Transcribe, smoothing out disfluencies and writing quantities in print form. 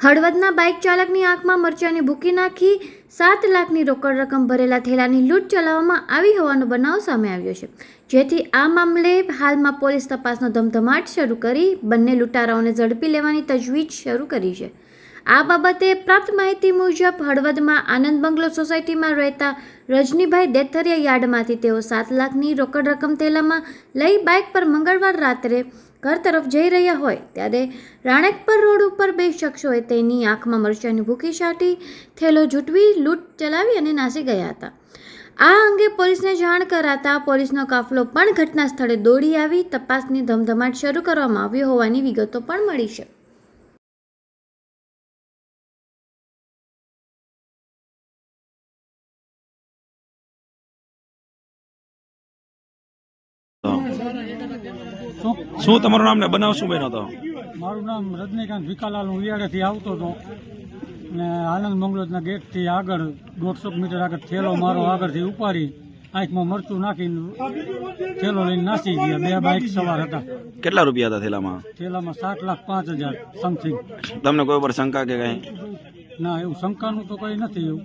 હળવદના bike ચાલકની આંખમાં મરચાની ભૂકી નાખી 7 લાખની રોકડ રકમ ભરેલા થેલાની લૂંટ ચલાવવામાં આવી હોવાનો બનાવ સામે આવ્યો છે, જેથી આ મામલે હાલમાં પોલીસ તપાસનો ધમધમાટ શરૂ કરી બંને લૂંટારાઓને ઝડપી લેવાની તજવીજ શરૂ કરી છે। આ બાબતે પ્રાપ્ત માહિતી મુજબ હળવદમાં આનંદ બંગલો સોસાયટીમાં રહેતા રજનીભાઈ દેથરિયા યાર્ડમાંથી તેઓ 7 લાખની રોકડ રકમ થેલામાં લઈ બાઇક પર મંગળવાર રાત્રે ઘર તરફ જઈ રહ્યા હોય ત્યારે રાણેકપર રોડ ઉપર બે શખ્સોએ તેની આંખમાં મરચાની ભૂકી છાંટી થેલો ઝૂંટવી લૂંટ ચલાવી અને નાસી ગયા હતા। આ અંગે પોલીસને જાણ કરાતા પોલીસનો કાફલો પણ ઘટના સ્થળે દોડી આવી તપાસની ધમધમાટ શરૂ કરવામાં આવ્યો હોવાની વિગતો પણ મળી છે। શું તમારું નામ ને બનાવ શું બન્યો હતો? મારું નામ રજનીકાંત ભીખાલાલ, હું વિયાડેથી આવતો હતો ને આનંદ બંગલોના ગેટથી આગળ 150 મીટર આગળ થેલો મારો આગળથી ઉપાડી આંખમાં મરચું નાખીને થેલો લઈને નાસી ગયા। 2 બાઇક સવાર હતા। કેટલા રૂપિયા હતા થેલામાં? થેલામાં 7,05,000 સમથિંગ। તમને કોઈ પર શંકા કે કઈ? ના, એવું શંકાનું તો કંઈ નથી એવું।